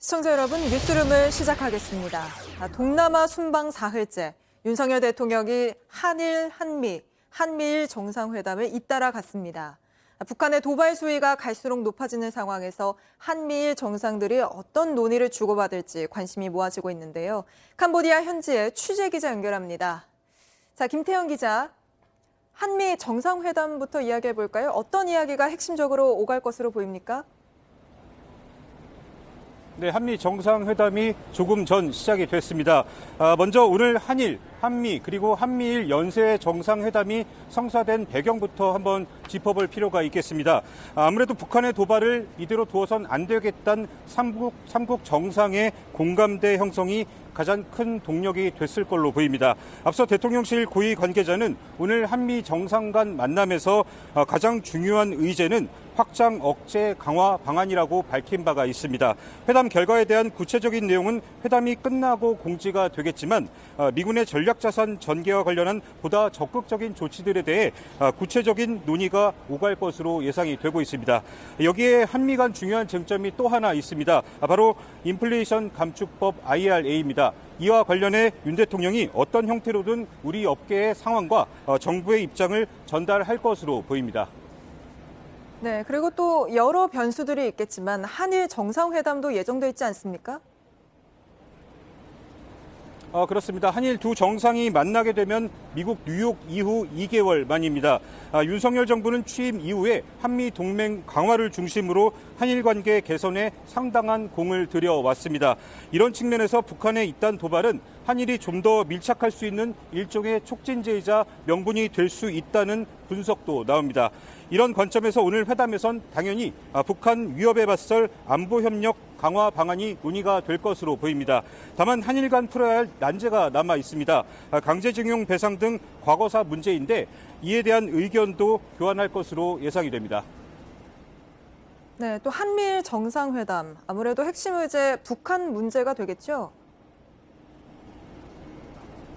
시청자 여러분, 뉴스룸을 시작하겠습니다. 동남아 순방 4흘째, 윤석열 대통령이 한미일 정상회담을 잇따라 갔습니다. 북한의 도발 수위가 갈수록 높아지는 상황에서 한미일 정상들이 어떤 논의를 주고받을지 관심이 모아지고 있는데요. 캄보디아 현지에 취재 기자 연결합니다. 자, 김태형 기자, 한미 정상회담부터 이야기해 볼까요? 어떤 이야기가 핵심적으로 오갈 것으로 보입니까? 네, 한미 정상회담이 조금 전 시작이 됐습니다. 먼저 오늘 한미 그리고 한미일 연쇄 정상회담이 성사된 배경부터 한번 짚어볼 필요가 있겠습니다. 아무래도 북한의 도발을 이대로 두어선 안 되겠다는 삼국 정상의 공감대 형성이 가장 큰 동력이 됐을 걸로 보입니다. 앞서 대통령실 고위 관계자는 오늘 한미 정상 간 만남에서 가장 중요한 의제는 확장 억제 강화 방안이라고 밝힌 바가 있습니다. 회담 결과에 대한 구체적인 내용은 회담이 끝나고 공지가 되겠지만 미군의 전략자산 전개와 관련한 보다 적극적인 조치들에 대해 구체적인 논의가 오갈 것으로 예상이 되고 있습니다. 여기에 한미 간 중요한 쟁점이 또 하나 있습니다. 바로 인플레이션 감축법 IRA입니다. 이와 관련해 윤 대통령이 어떤 형태로든 우리 업계의 상황과 정부의 입장을 전달할 것으로 보입니다. 네, 그리고 또 여러 변수들이 있겠지만 한일 정상회담도 예정돼 있지 않습니까? 그렇습니다. 한일 두 정상이 만나게 되면 미국 뉴욕 이후 2개월 만입니다. 윤석열 정부는 취임 이후에 한미 동맹 강화를 중심으로 한일 관계 개선에 상당한 공을 들여왔습니다. 이런 측면에서 북한의 이딴 도발은 한일이 좀 더 밀착할 수 있는 일종의 촉진제이자 명분이 될 수 있다는 분석도 나옵니다. 이런 관점에서 오늘 회담에선 당연히 북한 위협에 맞설 안보협력 강화 방안이 논의가 될 것으로 보입니다. 다만 한일 간 풀어야 할 난제가 남아 있습니다. 강제징용 배상 등 과거사 문제인데 이에 대한 의견도 교환할 것으로 예상이 됩니다. 네, 또 한미일 정상회담, 아무래도 핵심 의제 북한 문제가 되겠죠?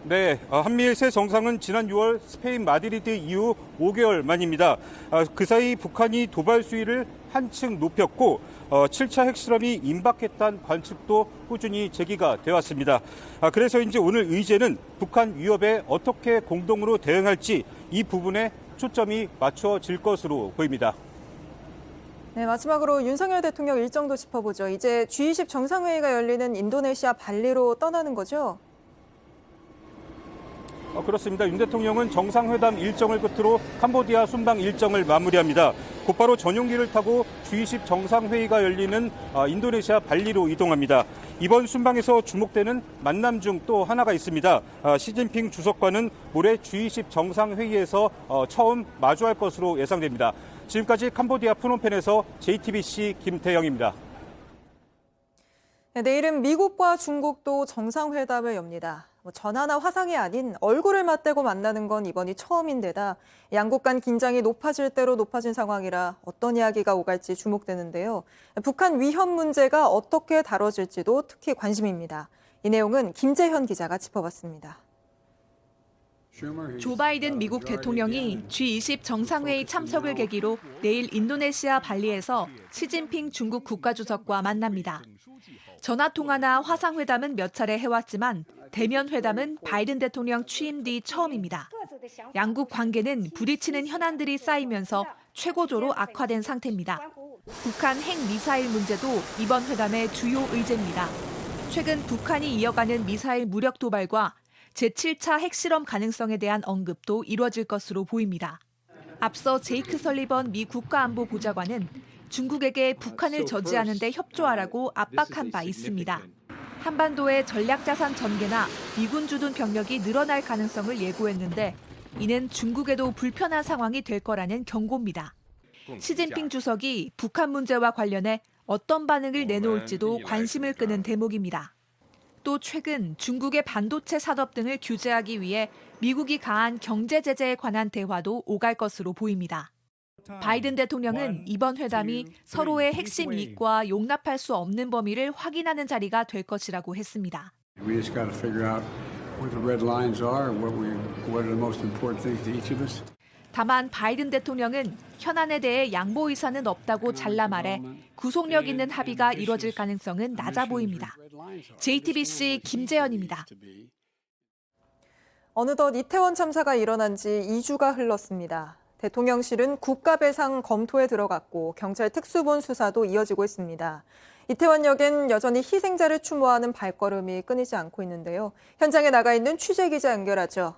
네, 한미일 새 정상은 지난 6월 스페인 마드리드 이후 5개월 만입니다. 그 사이 북한이 도발 수위를 한층 높였고 7차 핵실험이 임박했다는 관측도 꾸준히 제기가 되었습니다. 그래서 이제 오늘 의제는 북한 위협에 어떻게 공동으로 대응할지 이 부분에 초점이 맞춰질 것으로 보입니다. 네, 마지막으로 윤석열 대통령 일정도 짚어보죠. 이제 G20 정상회의가 열리는 인도네시아 발리로 떠나는 거죠? 그렇습니다. 윤 대통령은 정상회담 일정을 끝으로 캄보디아 순방 일정을 마무리합니다. 곧바로 전용기를 타고 G20 정상회의가 열리는 인도네시아 발리로 이동합니다. 이번 순방에서 주목되는 만남 중 또 하나가 있습니다. 시진핑 주석과는 올해 G20 정상회의에서 처음 마주할 것으로 예상됩니다. 지금까지 캄보디아 프놈펜에서 JTBC 김태영입니다. 네, 내일은 미국과 중국도 정상회담을 엽니다. 전화나 화상이 아닌 얼굴을 맞대고 만나는 건 이번이 처음인데다 양국 간 긴장이 높아질 대로 높아진 상황이라 어떤 이야기가 오갈지 주목되는데요. 북한 위협 문제가 어떻게 다뤄질지도 특히 관심입니다. 이 내용은 김재현 기자가 짚어봤습니다. 조 바이든 미국 대통령이 G20 정상회의 참석을 계기로 내일 인도네시아 발리에서 시진핑 중국 국가주석과 만납니다. 전화통화나 화상회담은 몇 차례 해왔지만 대면 회담은 바이든 대통령 취임 뒤 처음입니다. 양국 관계는 부딪히는 현안들이 쌓이면서 최고조로 악화된 상태입니다. 북한 핵미사일 문제도 이번 회담의 주요 의제입니다. 최근 북한이 이어가는 미사일 무력 도발과 제7차 핵실험 가능성에 대한 언급도 이뤄질 것으로 보입니다. 앞서 제이크 설리번 미 국가안보보좌관은 중국에게 북한을 저지하는 데 협조하라고 압박한 바 있습니다. 한반도의 전략자산 전개나 미군 주둔 병력이 늘어날 가능성을 예고했는데 이는 중국에도 불편한 상황이 될 거라는 경고입니다. 시진핑 주석이 북한 문제와 관련해 어떤 반응을 내놓을지도 관심을 끄는 대목입니다. 또 최근 중국의 반도체 산업 등을 규제하기 위해 미국이 가한 경제 제재에 관한 대화도 오갈 것으로 보입니다. 바이든 대통령은 이번 회담이 서로의 핵심 이익과 용납할 수 없는 범위를 확인하는 자리가 될 것이라고 했습니다. We just got to figure out what the red lines are and what are the most important things to each of us. 다만 바이든 대통령은 현안에 대해 양보 의사는 없다고 잘라 말해 구속력 있는 합의가 이뤄질 가능성은 낮아 보입니다. JTBC 김재현입니다. 어느덧 이태원 참사가 일어난 지 2주가 흘렀습니다. 대통령실은 국가배상 검토에 들어갔고 경찰 특수본 수사도 이어지고 있습니다. 이태원역엔 여전히 희생자를 추모하는 발걸음이 끊이지 않고 있는데요. 현장에 나가 있는 취재기자 연결하죠.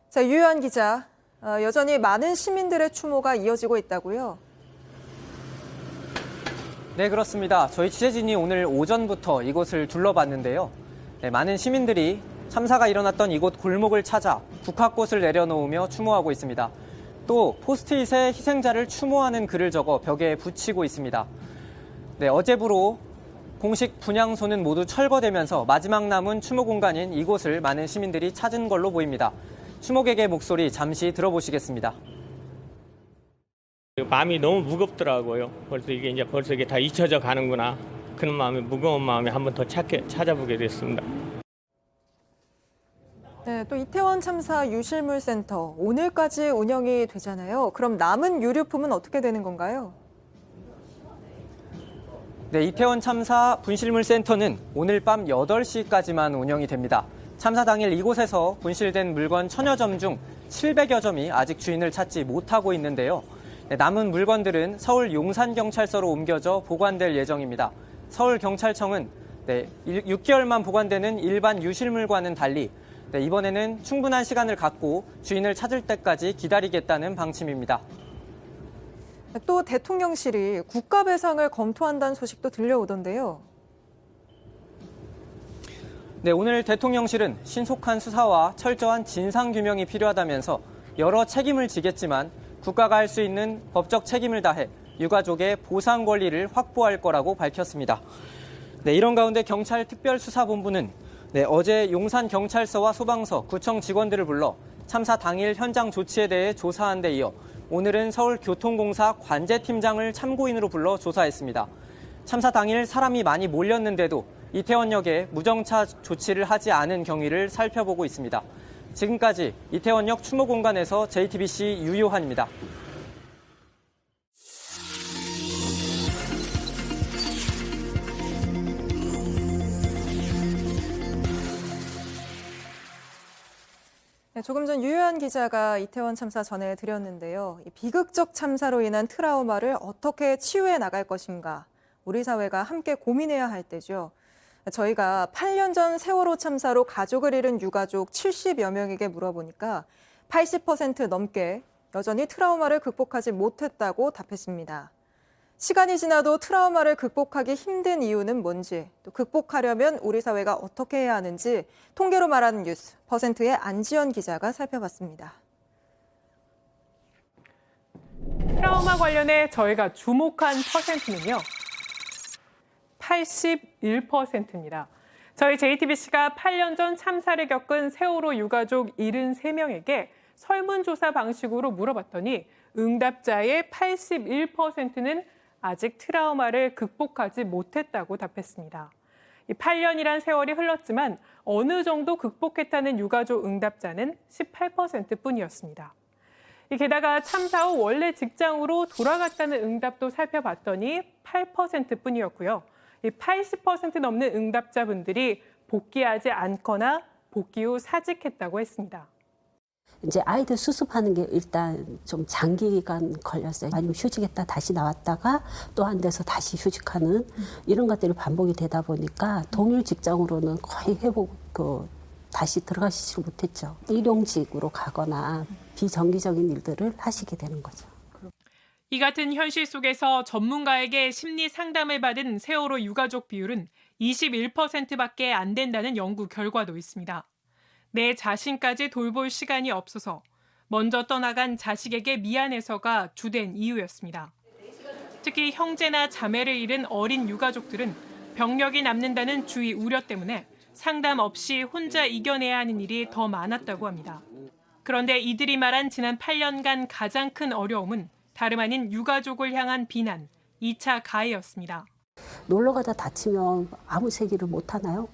자, 유효한 기자, 여전히 많은 시민들의 추모가 이어지고 있다고요? 네, 그렇습니다. 저희 취재진이 오늘 오전부터 이곳을 둘러봤는데요. 네, 많은 시민들이 참사가 일어났던 이곳 골목을 찾아 국화꽃을 내려놓으며 추모하고 있습니다. 또 포스트잇에 희생자를 추모하는 글을 적어 벽에 붙이고 있습니다. 네, 어제부로 공식 분향소는 모두 철거되면서 마지막 남은 추모 공간인 이곳을 많은 시민들이 찾은 걸로 보입니다. 추모객의 목소리 잠시 들어보시겠습니다. 마음이 너무 무겁더라고요. 벌써 이게 다 잊혀져 가는구나. 그런 마음이, 무거운 마음이 한 번 더 찾아보게 됐습니다. 네, 또 이태원 참사 유실물센터 오늘까지 운영이 되잖아요. 그럼 남은 유류품은 어떻게 되는 건가요? 네, 이태원 참사 분실물센터는 오늘 밤 8시까지만 운영이 됩니다. 참사 당일 이곳에서 분실된 물건 1000여 점 중 700여 점이 아직 주인을 찾지 못하고 있는데요. 네, 남은 물건들은 서울 용산경찰서로 옮겨져 보관될 예정입니다. 서울경찰청은 6개월만 보관되는 일반 유실물과는 달리 이번에는 충분한 시간을 갖고 주인을 찾을 때까지 기다리겠다는 방침입니다. 또 대통령실이 국가배상을 검토한다는 소식도 들려오던데요. 네, 오늘 대통령실은 신속한 수사와 철저한 진상규명이 필요하다면서 여러 책임을 지겠지만 국가가 할 수 있는 법적 책임을 다해 유가족의 보상 권리를 확보할 거라고 밝혔습니다. 네, 이런 가운데 경찰특별수사본부는 어제 용산경찰서와 소방서, 구청 직원들을 불러 참사 당일 현장 조치에 대해 조사한 데 이어 오늘은 서울교통공사 관제팀장을 참고인으로 불러 조사했습니다. 참사 당일 사람이 많이 몰렸는데도 이태원역에 무정차 조치를 하지 않은 경위를 살펴보고 있습니다. 지금까지 이태원역 추모 공간에서 JTBC 유효한입니다. 네, 조금 전 유효한 기자가 이태원 참사 전해드렸는데요. 이 비극적 참사로 인한 트라우마를 어떻게 치유해 나갈 것인가, 우리 사회가 함께 고민해야 할 때죠. 저희가 8년 전 세월호 참사로 가족을 잃은 유가족 70여 명에게 물어보니까 80% 넘게 여전히 트라우마를 극복하지 못했다고 답했습니다. 시간이 지나도 트라우마를 극복하기 힘든 이유는 뭔지, 또 극복하려면 우리 사회가 어떻게 해야 하는지 통계로 말하는 뉴스, 퍼센트의 안지연 기자가 살펴봤습니다. 트라우마 관련해 저희가 주목한 퍼센트는요. 81%입니다. 저희 JTBC가 8년 전 참사를 겪은 세월호 유가족 73명에게 설문조사 방식으로 물어봤더니 응답자의 81%는 아직 트라우마를 극복하지 못했다고 답했습니다. 8년이란 세월이 흘렀지만 어느 정도 극복했다는 유가족 응답자는 18%뿐이었습니다. 게다가 참사 후 원래 직장으로 돌아갔다는 응답도 살펴봤더니 8%뿐이었고요. 80% 넘는 응답자분들이 복귀하지 않거나 복귀 후 사직했다고 했습니다. 이제 아이들 수습하는 게 일단 좀 장기간 걸렸어요. 아니면 휴직했다 다시 나왔다가 또 한 데서 다시 휴직하는 이런 것들이 반복이 되다 보니까 동일 직장으로는 거의 다시 들어가시지 못했죠. 일용직으로 가거나 비정기적인 일들을 하시게 되는 거죠. 이 같은 현실 속에서 전문가에게 심리 상담을 받은 세월호 유가족 비율은 21%밖에 안 된다는 연구 결과도 있습니다. 내 자신까지 돌볼 시간이 없어서 먼저 떠나간 자식에게 미안해서가 주된 이유였습니다. 특히 형제나 자매를 잃은 어린 유가족들은 병력이 남는다는 주의 우려 때문에 상담 없이 혼자 이겨내야 하는 일이 더 많았다고 합니다. 그런데 이들이 말한 지난 8년간 가장 큰 어려움은 다름 아닌 유가족을 향한 비난, 2차 가해였습니다. 놀러 가다 다치면 아무 얘기를 못 하나요?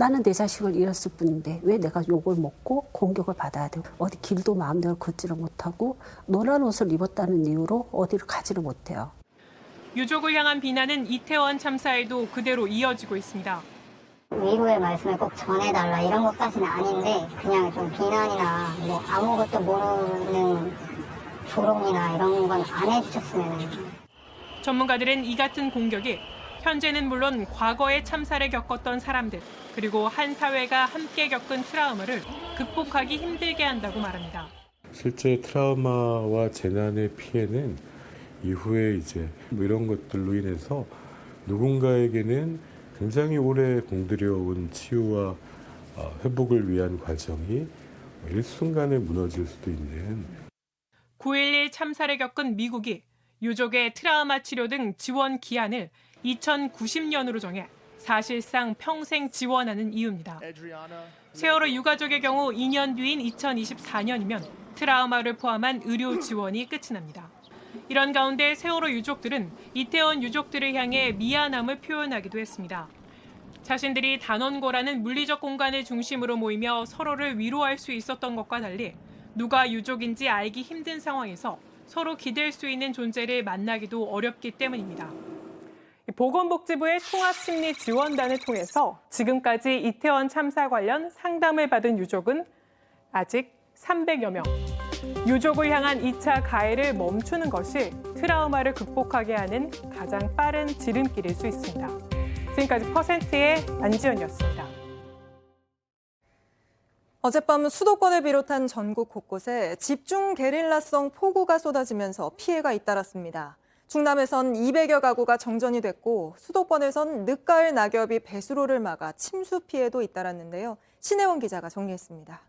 나는 내 자식을 잃었을 뿐인데 왜 내가 욕을 먹고 공격을 받아야 되고 어디 길도 마음대로 걷지를 못하고 노란 옷을 입었다는 이유로 어디를 가지를 못해요. 유족을 향한 비난은 이태원 참사에도 그대로 이어지고 있습니다. 위로의 말씀을 꼭 전해달라 이런 것까지는 아닌데 그냥 좀 비난이나 뭐 아무것도 모르는 조롱이나 이런 건 안 해주셨으면 해요. 전문가들은 이 같은 공격이 현재는 물론 과거의 참사를 겪었던 사람들 그리고 한 사회가 함께 겪은 트라우마를 극복하기 힘들게 한다고 말합니다. 실제 트라우마와 재난의 피해는 이후에 이제 뭐 이런 것들로 인해서 누군가에게는 굉장히 오래 공들여온 치유와 회복을 위한 과정이 일순간에 무너질 수도 있는 9.11 참사를 겪은 미국이 유족의 트라우마 치료 등 지원 기한을 2090년으로 정해 사실상 평생 지원하는 이유입니다. 세월호 유가족의 경우 2년 뒤인 2024년이면 트라우마를 포함한 의료 지원이 끝이 납니다. 이런 가운데 세월호 유족들은 이태원 유족들을 향해 미안함을 표현하기도 했습니다. 자신들이 단원고라는 물리적 공간을 중심으로 모이며 서로를 위로할 수 있었던 것과 달리 누가 유족인지 알기 힘든 상황에서 서로 기댈 수 있는 존재를 만나기도 어렵기 때문입니다. 보건복지부의 통합심리지원단을 통해서 지금까지 이태원 참사 관련 상담을 받은 유족은 아직 300여 명. 유족을 향한 2차 가해를 멈추는 것이 트라우마를 극복하게 하는 가장 빠른 지름길일 수 있습니다. 지금까지 퍼센트의 안지연이었습니다. 어젯밤 수도권을 비롯한 전국 곳곳에 집중 게릴라성 폭우가 쏟아지면서 피해가 잇따랐습니다. 충남에선 200여 가구가 정전이 됐고 수도권에선 늦가을 낙엽이 배수로를 막아 침수 피해도 잇따랐는데요. 신혜원 기자가 정리했습니다.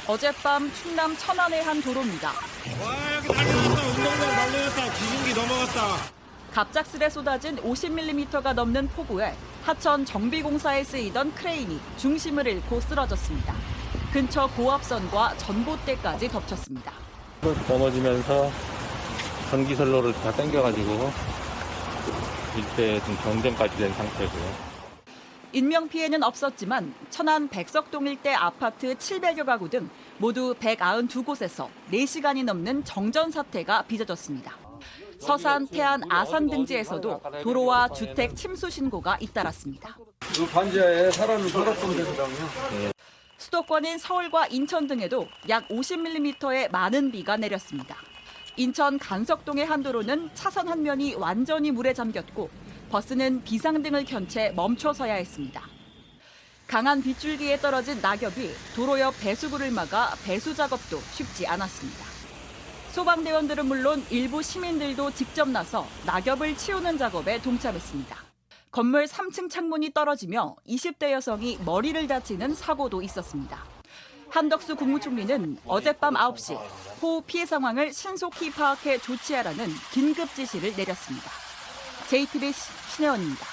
어젯밤 충남 천안의 한 도로입니다. 와, 여기 난리 났다. 운동장 난리 났다. 기중기 넘어갔다. 갑작스레 쏟아진 50mm가 넘는 폭우에 하천 정비공사에 쓰이던 크레인이 중심을 잃고 쓰러졌습니다. 근처 고압선과 전봇대까지 덮쳤습니다. 넘어지면서 전기선로를 다 당겨가지고 일대 좀 정전까지 된 상태고요. 인명피해는 없었지만 천안 백석동 일대 아파트 700여 가구 등 모두 192곳에서 4시간이 넘는 정전 사태가 빚어졌습니다. 서산, 태안, 아산 등지에서도 도로와 주택 침수 신고가 잇따랐습니다. 그 반지하에 사람이 살았던 데서랑요. 수도권인 서울과 인천 등에도 약 50mm의 많은 비가 내렸습니다. 인천 간석동의 한 도로는 차선 한 면이 완전히 물에 잠겼고 버스는 비상등을 켠 채 멈춰서야 했습니다. 강한 빗줄기에 떨어진 낙엽이 도로 옆 배수구를 막아 배수 작업도 쉽지 않았습니다. 소방대원들은 물론 일부 시민들도 직접 나서 낙엽을 치우는 작업에 동참했습니다. 건물 3층 창문이 떨어지며 20대 여성이 머리를 다치는 사고도 있었습니다. 한덕수 국무총리는 어젯밤 9시 호우 피해 상황을 신속히 파악해 조치하라는 긴급 지시를 내렸습니다. JTBC 신혜원입니다.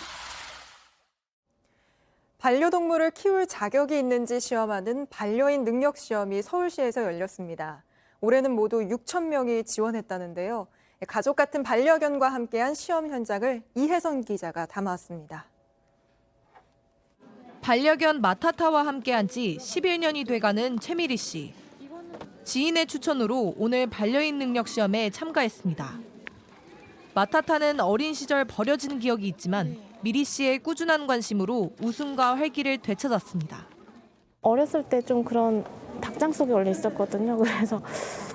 반려동물을 키울 자격이 있는지 시험하는 반려인 능력 시험이 서울시에서 열렸습니다. 올해는 모두 6천 명이 지원했다는데요. 가족 같은 반려견과 함께한 시험 현장을 이혜선 기자가 담아왔습니다. 반려견 마타타와 함께한 지 11년이 돼가는 최미리 씨. 지인의 추천으로 오늘 반려인 능력 시험에 참가했습니다. 마타타는 어린 시절 버려진 기억이 있지만 미리 씨의 꾸준한 관심으로 웃음과 활기를 되찾았습니다. 어렸을 때 좀 그런 닭장 속에 원래 있었거든요. 그래서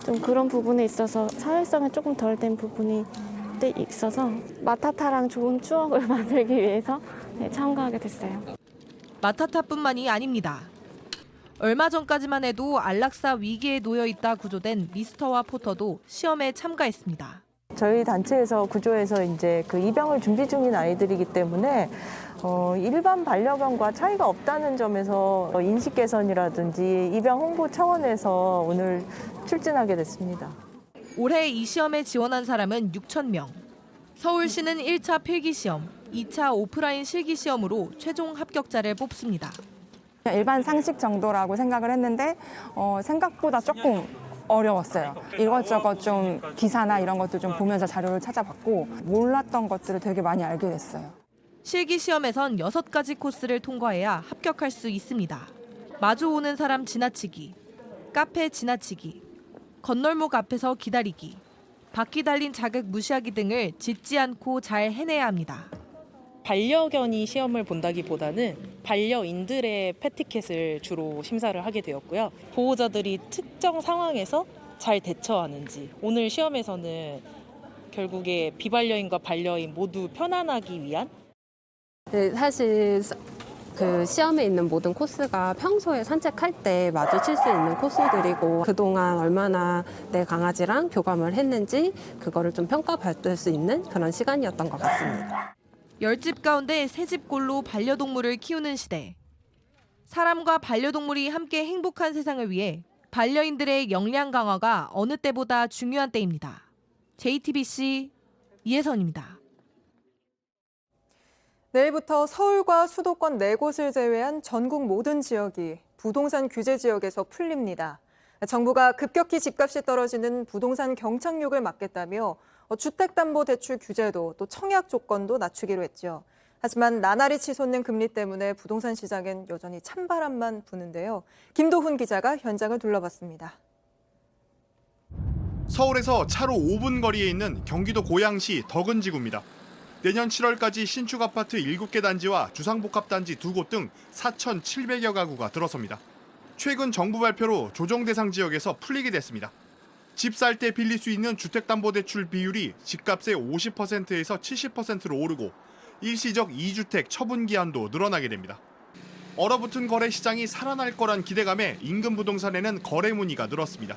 좀 그런 부분에 있어서 사회성이 조금 덜 된 부분이 있어서 마타타랑 좋은 추억을 만들기 위해서 참가하게 됐어요. 마타타뿐만이 아닙니다. 얼마 전까지만 해도 안락사 위기에 놓여 있다 구조된 미스터와 포터도 시험에 참가했습니다. 저희 단체에서 구조해서 이제 그 입양을 준비 중인 아이들이기 때문에 일반 반려견과 차이가 없다는 점에서 인식 개선이라든지 입양 홍보 차원에서 오늘 출진하게 됐습니다. 올해 이 시험에 지원한 사람은 6천 명. 서울시는 1차 필기시험, 2차 오프라인 실기시험으로 최종 합격자를 뽑습니다. 일반 상식 정도라고 생각을 했는데 생각보다 조금 어려웠어요. 이것저것 좀 기사나 이런 것도 좀 보면서 자료를 찾아봤고 몰랐던 것들을 되게 많이 알게 됐어요. 실기 시험에선 6가지 코스를 통과해야 합격할 수 있습니다. 마주 오는 사람 지나치기, 카페 지나치기, 건널목 앞에서 기다리기, 바퀴 달린 자객 무시하기 등을 짖지 않고 잘 해내야 합니다. 반려견이 시험을 본다기보다는 반려인들의 패티켓을 주로 심사를 하게 되었고요. 보호자들이 특정 상황에서 잘 대처하는지, 오늘 시험에서는 결국에 비반려인과 반려인 모두 편안하기 위한 네, 사실 그 시험에 있는 모든 코스가 평소에 산책할 때 마주칠 수 있는 코스들이고 그동안 얼마나 내 강아지랑 교감을 했는지 그거를 좀 평가받을 수 있는 그런 시간이었던 것 같습니다. 10집 가운데 3집꼴로 반려동물을 키우는 시대. 사람과 반려동물이 함께 행복한 세상을 위해 반려인들의 역량 강화가 어느 때보다 중요한 때입니다. JTBC 이혜선입니다. 내일부터 서울과 수도권 4곳을 제외한 전국 모든 지역이 부동산 규제 지역에서 풀립니다. 정부가 급격히 집값이 떨어지는 부동산 경착륙을 막겠다며 주택담보대출 규제도 또 청약 조건도 낮추기로 했죠. 하지만 나날이 치솟는 금리 때문에 부동산 시장엔 여전히 찬바람만 부는데요. 김도훈 기자가 현장을 둘러봤습니다. 서울에서 차로 5분 거리에 있는 경기도 고양시 덕은지구입니다. 내년 7월까지 신축 아파트 7개 단지와 주상복합단지 2곳 등 4,700여 가구가 들어섭니다. 최근 정부 발표로 조정 대상 지역에서 풀리게 됐습니다. 집 살 때 빌릴 수 있는 주택담보대출 비율이 집값의 50%에서 70%로 오르고 일시적 2주택 처분 기한도 늘어나게 됩니다. 얼어붙은 거래 시장이 살아날 거란 기대감에 인근 부동산에는 거래 문의가 늘었습니다.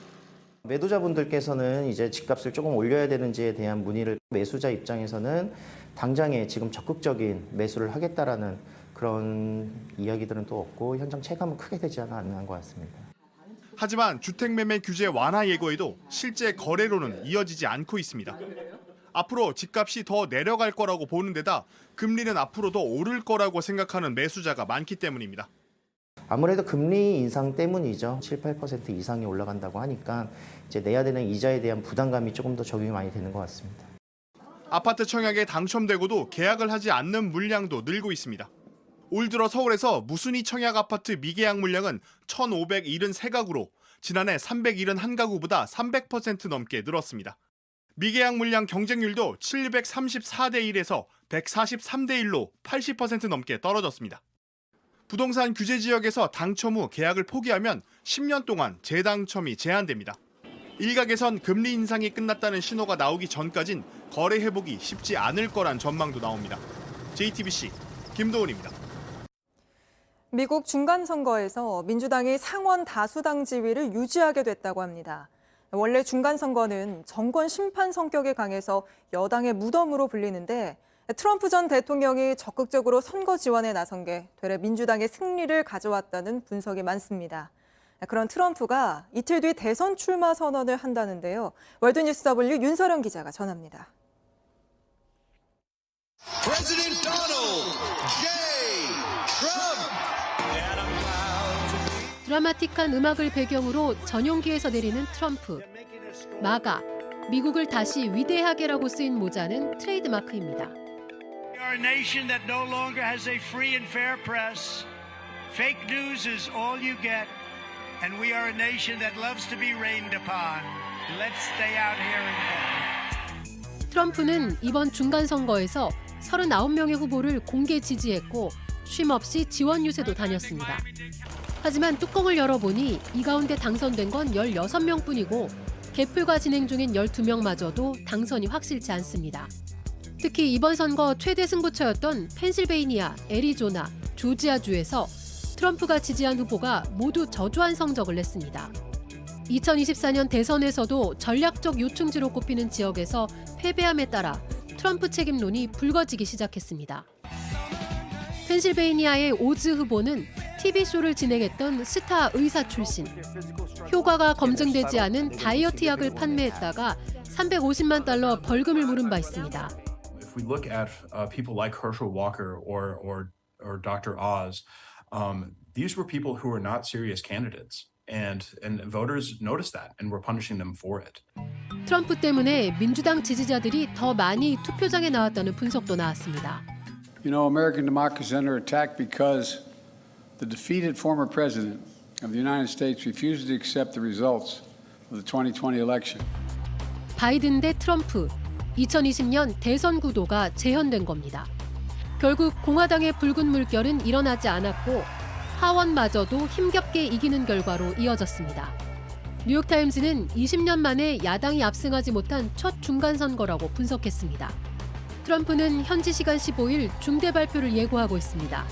매도자분들께서는 이제 집값을 조금 올려야 되는지에 대한 문의를, 매수자 입장에서는 당장에 지금 적극적인 매수를 하겠다라는 그런 이야기들은 또 없고 현장 체감은 크게 되지 않는 것 같습니다. 하지만 주택매매 규제 완화 예고에도 실제 거래로는 이어지지 않고 있습니다. 앞으로 집값이 더 내려갈 거라고 보는 데다 금리는 앞으로 더 오를 거라고 생각하는 매수자가 많기 때문입니다. 아무래도 금리 인상 때문이죠. 7, 8% 이상이 올라간다고 하니까 이제 내야 되는 이자에 대한 부담감이 조금 더 적용이 많이 되는 것 같습니다. 아파트 청약에 당첨되고도 계약을 하지 않는 물량도 늘고 있습니다. 올 들어 서울에서 무순위 청약 아파트 미계약 물량은 1,573가구로 지난해 371가구보다 300% 넘게 늘었습니다. 미계약 물량 경쟁률도 734대 1에서 143대 1로 80% 넘게 떨어졌습니다. 부동산 규제 지역에서 당첨 후 계약을 포기하면 10년 동안 재당첨이 제한됩니다. 일각에선 금리 인상이 끝났다는 신호가 나오기 전까진 거래 회복이 쉽지 않을 거란 전망도 나옵니다. JTBC 김도훈입니다. 미국 중간선거에서 민주당이 상원 다수당 지위를 유지하게 됐다고 합니다. 원래 중간선거는 정권 심판 성격이 강해서 여당의 무덤으로 불리는데 트럼프 전 대통령이 적극적으로 선거 지원에 나선 게 되레 민주당의 승리를 가져왔다는 분석이 많습니다. 그런 트럼프가 이틀 뒤 대선 출마 선언을 한다는데요. 월드뉴스 W 윤서령 기자가 전합니다. 드라마틱한 음악을 배경으로 전용기에서 내리는 트럼프. 마가, 미국을 다시 위대하게라고 쓰인 모자는 트레이드마크입니다. We are a nation that no longer has a free and fair press. Fake news is all you get. And we are a nation that loves to be rained upon. Let's stay out here and get it. 트럼프는 이번 중간선거에서 39명의 후보를 공개 지지했고 쉼없이 지원 유세도 다녔습니다. 하지만 뚜껑을 열어보니 이 가운데 당선된 건 16명뿐이고 개표가 진행 중인 12명마저도 당선이 확실치 않습니다. 특히 이번 선거 최대 승부처였던 펜실베이니아, 애리조나, 조지아주에서 트럼프가 지지한 후보가 모두 저조한 성적을 냈습니다. 2024년 대선에서도 전략적 요충지로 꼽히는 지역에서 패배함에 따라 트럼프 책임론이 불거지기 시작했습니다. 펜실베이니아의 오즈 후보는 TV쇼를 진행했던 스타 의사 출신. 효과가 검증되지 않은 다이어트 약을 판매했다가 $350만 벌금을 물은 바 있습니다. If we look at people like Herschel Walker or Dr. Oz, these were people who were not serious candidates, and voters noticed that and were punishing them for it. 트럼프 때문에 민주당 지지자들이 더 많이 투표장에 나왔다는 분석도 나왔습니다. You know, American democracy is under attack because the defeated former president of the United States refuses to accept the results of the 2020 election. 바이든 대 트럼프, 2020년 대선 구도가 재현된 겁니다. 결국 공화당의 붉은 물결은 일어나지 않았고 하원마저도 힘겹게 이기는 결과로 이어졌습니다. 뉴욕타임스는 20년 만에 야당이 압승하지 못한 첫 중간선거라고 분석했습니다. 트럼프는 현지 시간 15일 중대 발표를 예고하고 있습니다.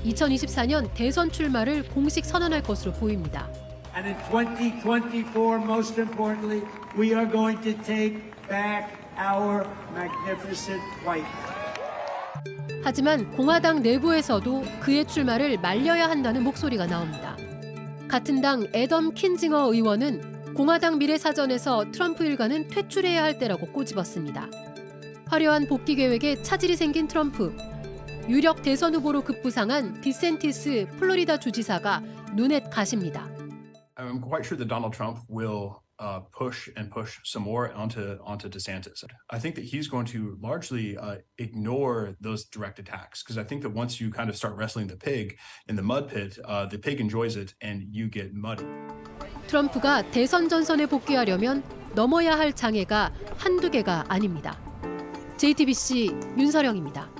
2024년 대선 출마를 공식 선언할 것으로 보입니다. And in 2024, most importantly, we are going to take back our magnificent white. 하지만 공화당 내부에서도 그의 출마를 말려야 한다는 목소리가 나옵니다. 같은 당 애덤 킨징어 의원은 공화당 미래사전에서 트럼프 일가는 퇴출해야 할 때라고 꼬집었습니다. 화려한 복귀 계획에 차질이 생긴 트럼프. 유력 대선 후보로 급부상한 디센티스 플로리다 주지사가 눈엣 가십니다. I'm quite sure that Donald Trump will push some more onto DeSantis. I think that he's going to largely ignore those direct attacks because I think that once you kind of start wrestling the pig in the mud pit, the pig enjoys it and you get muddy. 트럼프가 대선 전선에 복귀하려면 넘어야 할 장애가 한두 개가 아닙니다. JTBC 윤서령입니다.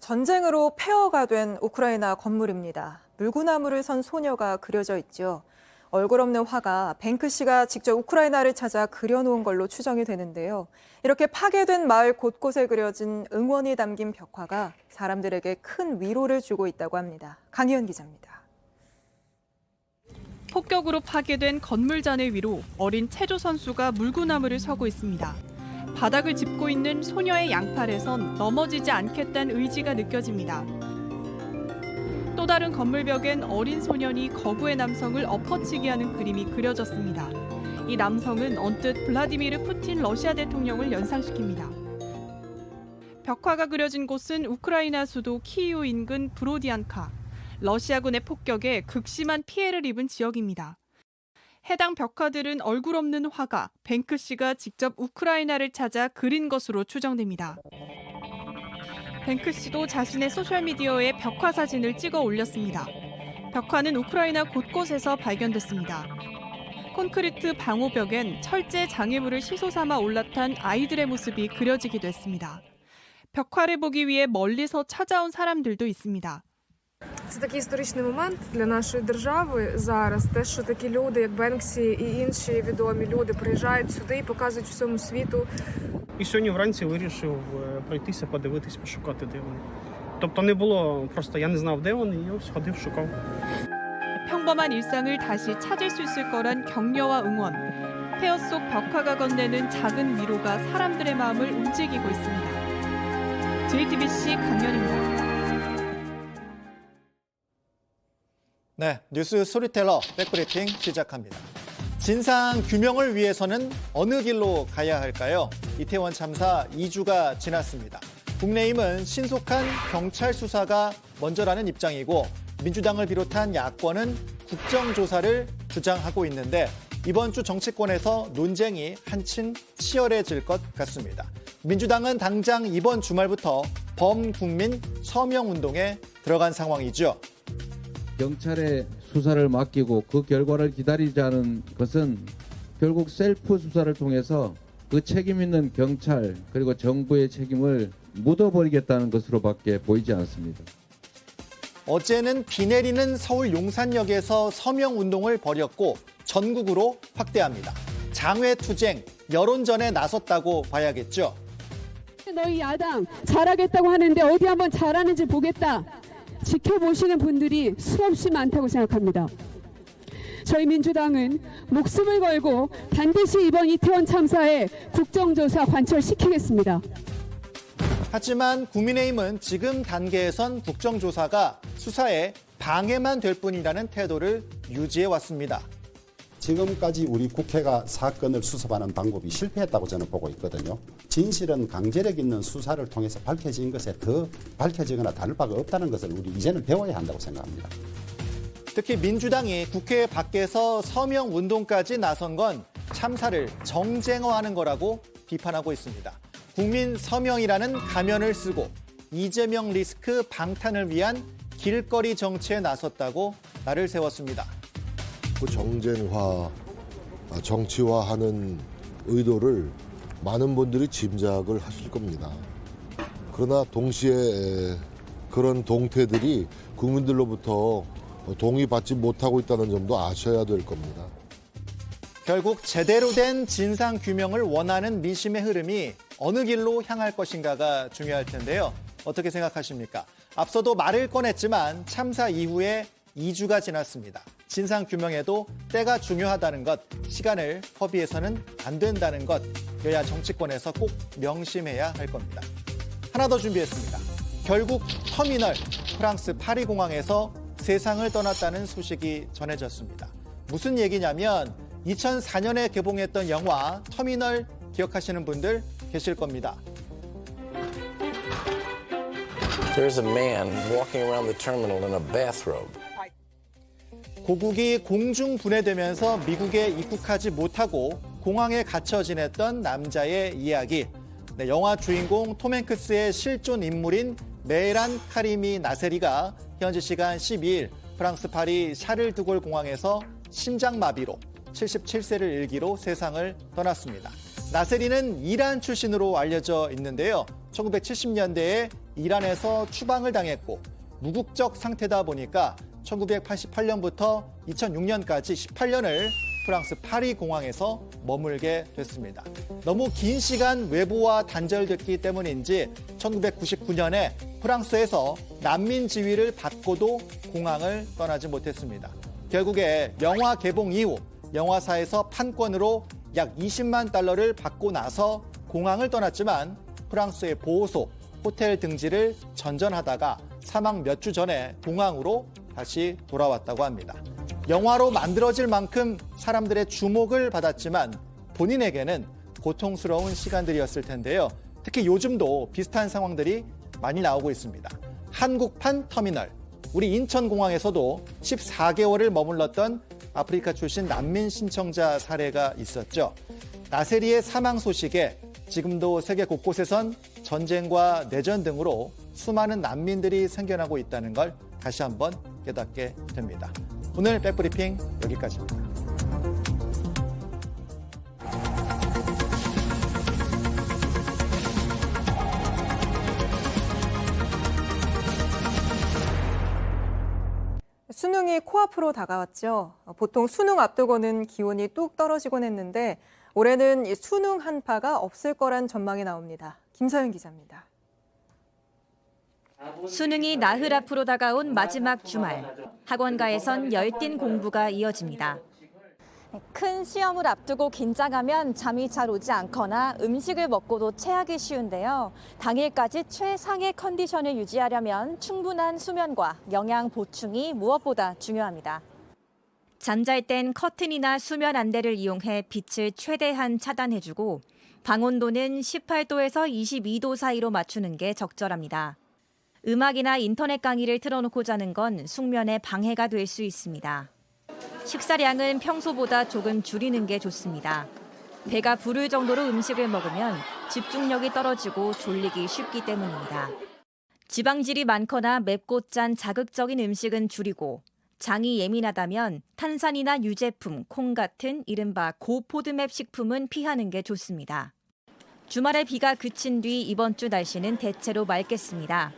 전쟁으로 폐허가 된 우크라이나 건물입니다. 물구나무를 선 소녀가 그려져 있죠. 얼굴 없는 화가 뱅크시가 직접 우크라이나를 찾아 그려놓은 걸로 추정이 되는데요. 이렇게 파괴된 마을 곳곳에 그려진 응원이 담긴 벽화가 사람들에게 큰 위로를 주고 있다고 합니다. 강희연 기자입니다. 폭격으로 파괴된 건물잔의 위로 어린 체조 선수가 물구나무를 서고 있습니다. 바닥을 짚고 있는 소녀의 양팔에선 넘어지지 않겠다는 의지가 느껴집니다. 또 다른 건물벽엔 어린 소년이 거부의 남성을 엎어치게 하는 그림이 그려졌습니다. 이 남성은 언뜻 블라디미르 푸틴 러시아 대통령을 연상시킵니다. 벽화가 그려진 곳은 우크라이나 수도 키이우 인근 브로디안카. 러시아군의 폭격에 극심한 피해를 입은 지역입니다. 해당 벽화들은 얼굴 없는 화가 뱅크시가 직접 우크라이나를 찾아 그린 것으로 추정됩니다. 뱅크시도 자신의 소셜미디어에 벽화 사진을 찍어 올렸습니다. 벽화는 우크라이나 곳곳에서 발견됐습니다. 콘크리트 방호벽엔 철제 장애물을 시소 삼아 올라탄 아이들의 모습이 그려지기도 했습니다. 벽화를 보기 위해 멀리서 찾아온 사람들도 있습니다. Це такий історичний момент для нашої держави зараз, те, що такі люди, як Бенксі і інші відомі люди приїжджають сюди і показують всьому світу. І сьогодні вранці вирішив пройтися, подивитись, пошукати, де вони. Тобто не було, просто я не знав, де вони, і ось ходив, шукав. 평범한 일상을 다시 찾을 수 있을 거란 격려와 응원. 폐허 속 벽화가 건네는 작은 위로가 사람들의 마음을 움직이고 있습니다. JTBC 강연입니다. 네, 뉴스 스토리텔러 백브리핑 시작합니다. 진상 규명을 위해서는 어느 길로 가야 할까요? 이태원 참사 2주가 지났습니다. 국내임은 신속한 경찰 수사가 먼저라는 입장이고 민주당을 비롯한 야권은 국정조사를 주장하고 있는데 이번 주 정치권에서 논쟁이 한층 치열해질 것 같습니다. 민주당은 당장 이번 주말부터 범국민 서명운동에 들어간 상황이죠. 경찰에 수사를 맡기고 그 결과를 기다리자는 것은 결국 셀프 수사를 통해서 그 책임 있는 경찰 그리고 정부의 책임을 묻어버리겠다는 것으로밖에 보이지 않습니다. 어제는 비 내리는 서울 용산역에서 서명운동을 벌였고 전국으로 확대합니다. 장외투쟁, 여론전에 나섰다고 봐야겠죠. 너희 야당 잘하겠다고 하는데 어디 한번 잘하는지 보겠다. 지켜보시는 분들이 수없이 많다고 생각합니다. 저희 민주당은 목숨을 걸고 반드시 이번 이태원 참사에 국정조사 관철시키겠습니다. 하지만 국민의힘은 지금 단계에선 국정조사가 수사에 방해만 될 뿐이라는 태도를 유지해왔습니다. 지금까지 우리 국회가 사건을 수습하는 방법이 실패했다고 저는 보고 있거든요. 진실은 강제력 있는 수사를 통해서 밝혀진 것에 더 밝혀지거나 다를 바가 없다는 것을 우리 이제는 배워야 한다고 생각합니다. 특히 민주당이 국회 밖에서 서명운동까지 나선 건 참사를 정쟁화하는 거라고 비판하고 있습니다. 국민 서명이라는 가면을 쓰고 이재명 리스크 방탄을 위한 길거리 정치에 나섰다고 날을 세웠습니다. 정쟁화, 정치화하는 의도를 많은 분들이 짐작을 하실 겁니다. 그러나 동시에 그런 동태들이 국민들로부터 동의받지 못하고 있다는 점도 아셔야 될 겁니다. 결국 제대로 된 진상 규명을 원하는 민심의 흐름이 어느 길로 향할 것인가가 중요할 텐데요. 어떻게 생각하십니까? 앞서도 말을 꺼냈지만 참사 이후에 2주가 지났습니다. 진상 규명에도 때가 중요하다는 것, 시간을 허비해서는 안 된다는 것, 여야 정치권에서 꼭 명심해야 할 겁니다. 하나 더 준비했습니다. 결국 터미널, 프랑스 파리 공항에서 세상을 떠났다는 소식이 전해졌습니다. 무슨 얘기냐면 2004년에 개봉했던 영화 터미널 기억하시는 분들 계실 겁니다. There's a man walking around the terminal in a bathrobe. 고국이 공중 분해되면서 미국에 입국하지 못하고 공항에 갇혀 지냈던 남자의 이야기. 네, 영화 주인공 톰 행크스의 실존 인물인 메란 카리미 나세리가 현지 시간 12일 프랑스 파리 샤를드골 공항에서 심장마비로 77세를 일기로 세상을 떠났습니다. 나세리는 이란 출신으로 알려져 있는데요. 1970년대에 이란에서 추방을 당했고 무국적 상태다 보니까 1988년부터 2006년까지 18년을 프랑스 파리 공항에서 머물게 됐습니다. 너무 긴 시간 외부와 단절됐기 때문인지 1999년에 프랑스에서 난민 지위를 받고도 공항을 떠나지 못했습니다. 결국에 영화 개봉 이후 영화사에서 판권으로 약 20만 달러를 받고 나서 공항을 떠났지만 프랑스의 보호소, 호텔 등지를 전전하다가 사망 몇 주 전에 공항으로 다시 돌아왔다고 합니다. 영화로 만들어질 만큼 사람들의 주목을 받았지만 본인에게는 고통스러운 시간들이었을 텐데요. 특히 요즘도 비슷한 상황들이 많이 나오고 있습니다. 한국판 터미널, 우리 인천공항에서도 14개월을 머물렀던 아프리카 출신 난민 신청자 사례가 있었죠. 나세리의 사망 소식에 지금도 세계 곳곳에선 전쟁과 내전 등으로 수많은 난민들이 생겨나고 있다는 걸 다시 한번 깨닫게 됩니다. 오늘 백브리핑 여기까지입니다. 수능이 코앞으로 다가왔죠. 보통 수능 앞두고는 기온이 뚝 떨어지곤 했는데 올해는 이 수능 한파가 없을 거란 전망이 나옵니다. 김서연 기자입니다. 수능이 나흘 앞으로 다가온 마지막 주말. 학원가에선 열띤 공부가 이어집니다. 큰 시험을 앞두고 긴장하면 잠이 잘 오지 않거나 음식을 먹고도 체하기 쉬운데요. 당일까지 최상의 컨디션을 유지하려면 충분한 수면과 영양 보충이 무엇보다 중요합니다. 잠잘 땐 커튼이나 수면 안대를 이용해 빛을 최대한 차단해주고 방 온도는 18도에서 22도 사이로 맞추는 게 적절합니다. 음악이나 인터넷 강의를 틀어놓고 자는 건 숙면에 방해가 될 수 있습니다. 식사량은 평소보다 조금 줄이는 게 좋습니다. 배가 부를 정도로 음식을 먹으면 집중력이 떨어지고 졸리기 쉽기 때문입니다. 지방질이 많거나 맵고 짠 자극적인 음식은 줄이고 장이 예민하다면 탄산이나 유제품, 콩 같은 이른바 고포드맵 식품은 피하는 게 좋습니다. 주말에 비가 그친 뒤 이번 주 날씨는 대체로 맑겠습니다.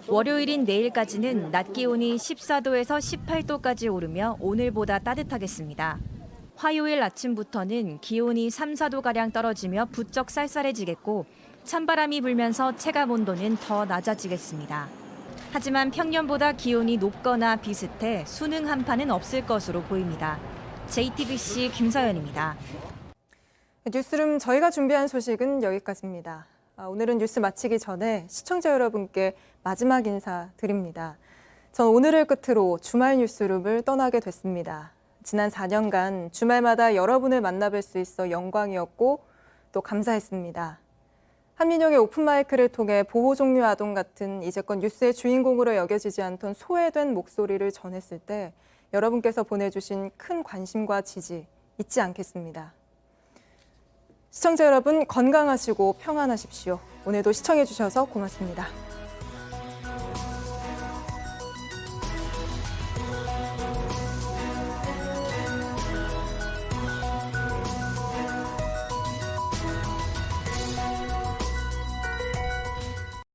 월요일인 내일까지는 낮 기온이 14도에서 18도까지 오르며 오늘보다 따뜻하겠습니다. 화요일 아침부터는 기온이 3, 4도가량 떨어지며 부쩍 쌀쌀해지겠고 찬바람이 불면서 체감 온도는 더 낮아지겠습니다. 하지만 평년보다 기온이 높거나 비슷해 수능 한파는 없을 것으로 보입니다. JTBC 김서연입니다. 뉴스룸 저희가 준비한 소식은 여기까지입니다. 오늘은 뉴스 마치기 전에 시청자 여러분께 마지막 인사 드립니다. 전 오늘을 끝으로 주말 뉴스룸을 떠나게 됐습니다. 지난 4년간 주말마다 여러분을 만나뵐 수 있어 영광이었고 또 감사했습니다. 한민영의 오픈마이크를 통해 보호 종류 아동 같은 이제껏 뉴스의 주인공으로 여겨지지 않던 소외된 목소리를 전했을 때 여러분께서 보내주신 큰 관심과 지지 잊지 않겠습니다. 시청자 여러분 건강하시고 평안하십시오. 오늘도 시청해주셔서 고맙습니다.